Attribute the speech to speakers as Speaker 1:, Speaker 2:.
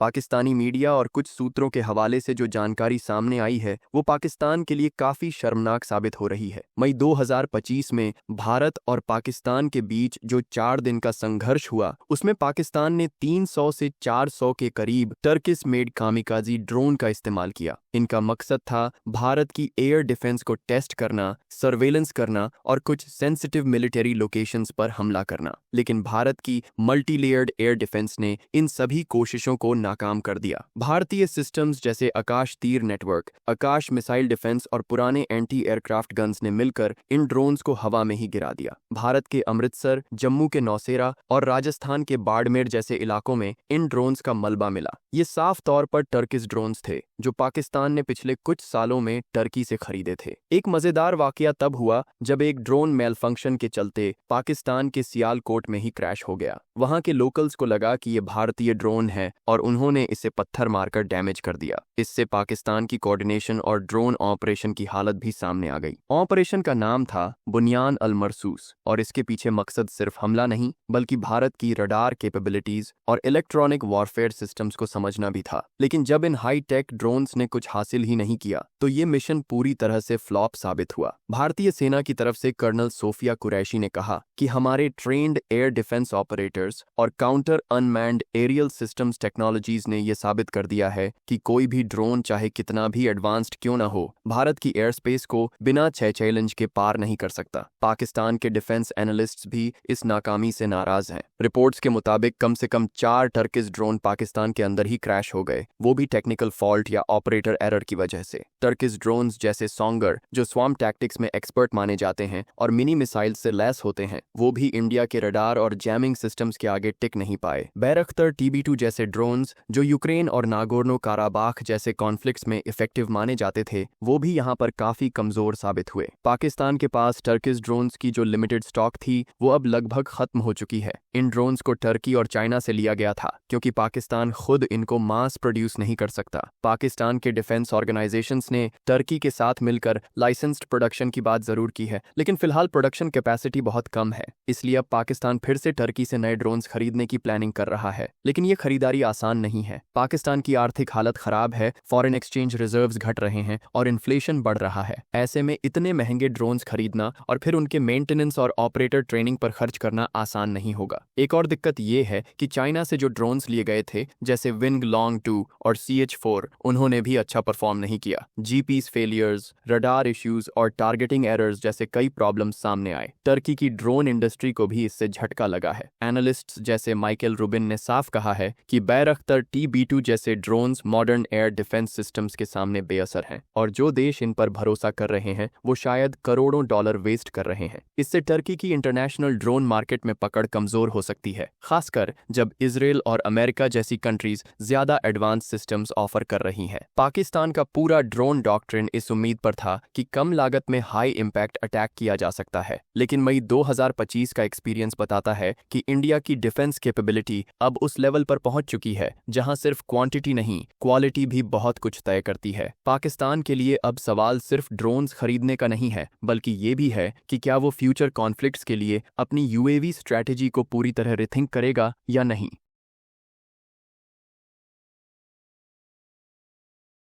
Speaker 1: Pakistani media और कुछ सूत्रों के हवाले से जो जानकारी सामने आई है वो पाकिस्तान के लिए काफी शर्मनाक साबित हो रही है। मई 2025 में भारत और पाकिस्तान के बीच जो 4 दिन का संघर्ष हुआ उसमें पाकिस्तान ने 300 से 400 के करीब टर्किश मेड कामिकाजी ड्रोन का इस्तेमाल किया। इनका मकसद था भारत की एयर डिफेंस को टेस्ट करना, सर्वेलेंस करना और कुछ सेंसिटिव मिलिट्री लोकेशंस पर हमला करना। लेकिन भारत की मल्टी लेयर्ड एयर डिफेंस ने इन सभी कोशिशों को नाकाम कर दिया। भारतीय सिस्टम्स जैसे आकाश तीर नेटवर्क, आकाश मिसाइल डिफेंस और पुराने एंटी एयरक्राफ्ट गन्स ने मिलकर इन ड्रोन्स को हवा में ही गिरा दिया। भारत के अमृतसर, जम्मू के नौसेरा और राजस्थान के बाड़मेर जैसे इलाकों में इन ड्रोन्स का मलबा मिला। ये साफ तौर पर टर्किश ड्रोन्स थे जो पाकिस्तान ने पिछले कुछ सालों में टर्की से खरीदे थे। एक मजेदार वाकया तब हुआ जब एक ड्रोन मेल फंक्शन के चलते पाकिस्तान के सियालकोट में ही क्रैश हो गया। वहां के लोकल्स को लगा कि ये भारतीय ड्रोन है और उन्होंने इसे पत्थर मारकर डैमेज कर दिया। इससे पाकिस्तान की कोऑर्डिनेशन और ड्रोन ऑपरेशन की हालत भी सामने आ गई। ऑपरेशन का नाम था बुनियान अल मरसूस और इसके पीछे मकसद सिर्फ हमला नहीं बल्कि भारत की रडार कैपेबिलिटीज और इलेक्ट्रॉनिक वॉरफेयर सिस्टम्स को समझना भी था। लेकिन जब इन हाई टेक ड्रोन्स ने कुछ हासिल ही नहीं किया तो ये मिशन पूरी तरह से फ्लॉप साबित हुआ। भारतीय सेना की तरफ से कर्नल सोफिया कुरैशी ने कहा कि हमारे ट्रेंड एयर डिफेंस ऑपरेटर्स और counter unmanned aerial systems technologies ने यह साबित कर दिया है कि कोई भी ड्रोन चाहे कितना भी एडवांस्ड क्यों ना हो, भारत की एयर स्पेस को बिना चैलेंज के पार नहीं कर सकता। पाकिस्तान के डिफेंस एनालिस्ट्स भी इस नाकामी से नाराज हैं। रिपोर्ट्स के मुताबिक कम से कम 4 टर्किश ड्रोन पाकिस्तान के अंदर ही क्रैश हो गए, वो भी टेक्निकल फॉल्ट या ऑपरेटर एरर की वजह से। टर्किश ड्रोन्स जैसे सोंगर जो स्वॉर्म टैक्टिक्स में एक्सपर्ट माने जाते हैं और मिनी मिसाइल से लैस होते हैं, वो भी इंडिया के रडार और जैमिंग सिस्टम्स के आगे टिक नहीं पाए। बैरख्तर TB2 जैसे ड्रोन्स जो यूक्रेन और नागोर्नो काराबाख जैसे कॉन्फ्लिक्ट्स में इफेक्टिव माने जाते थे, वो भी यहाँ पर काफी कमजोर साबित हुए। पाकिस्तान के पास टर्किश ड्रोन्स की जो लिमिटेड स्टॉक थी वो अब लगभग खत्म हो चुकी है। इन ड्रोन्स को टर्की और चाइना से लिया गया था क्योंकि पाकिस्तान खुद इनको मास प्रोड्यूस नहीं कर सकता। पाकिस्तान के डिफेंस ऑर्गेनाइजेशंस ने टर्की के साथ मिलकर लाइसेंस्ड प्रोडक्शन की बात जरूर की है, लेकिन फिलहाल प्रोडक्शन कैपेसिटी बहुत कम है। इसलिए अब पाकिस्तान फिर से टर्की से नए ड्रोन्स खरीदने की प्लानिंग कर रहा है, लेकिन ये खरीदारी आसान नहीं है। पाकिस्तान की आर्थिक हालत खराब है, फॉरेन एक्सचेंज रिजर्व्स घट रहे हैं और इन्फ्लेशन बढ़ रहा है। ऐसे में इतने महंगे ड्रोन्स खरीदना और फिर उनके मेंटेनेंस और ऑपरेटर ट्रेनिंग पर खर्च करना आसान नहीं होगा। एक और दिक्कत ये है कि चाइना से जो ड्रोन्स लिए गए थे जैसे विंग लॉन्ग 2 और CH4, उन्होंने भी अच्छा परफॉर्म नहीं किया। जीपीस फेलियर्स, रडार इश्यूज और टारगेटिंग एरर्स जैसे कई प्रॉब्लम्स सामने आए। टर्की की ड्रोन इंडस्ट्री को भी इससे झटका लगा है। एनालिस्ट्स जैसे माइकल रूबिन ने साफ कहा है कि बैरख्तर TB2 जैसे drones modern air defence systems के सामने बेअसर हैं और जो देश इन पर भरोसा कर रहे हैं वो शायद करोड़ों डॉलर वेस्ट कर रहे हैं। इससे टर्की की इंटरनेशनल ड्रोन मार्केट में पकड़ कमजोर हो सकती है, खासकर जब इजराइल और अमेरिका जैसी कंट्रीज ज्यादा एडवांस सिस्टम्स ऑफर कर रही हैं। पाकिस्तान का पूरा ड्रोन डॉक्ट्रिन इस उम्मीद पर था कि कम लागत में हाई इम्पैक्ट अटैक किया जा सकता है, लेकिन मई 2025 का एक्सपीरियंस बताता है कि इंडिया की डिफेंस कैपेबिलिटी अब उस लेवल पर पहुंच चुकी है जहां सिर्फ क्वांटिटी नहीं क्वालिटी भी बहुत कुछ तय करती है। पाकिस्तान के लिए अब सवाल सिर्फ ड्रोन्स खरीदने का नहीं है, बल्कि ये भी है कि क्या वो फ्यूचर कॉन्फ्लिक्ट्स के लिए अपनी UAV स्ट्रैटेजी को पूरी तरह रिथिंक करेगा या नहीं।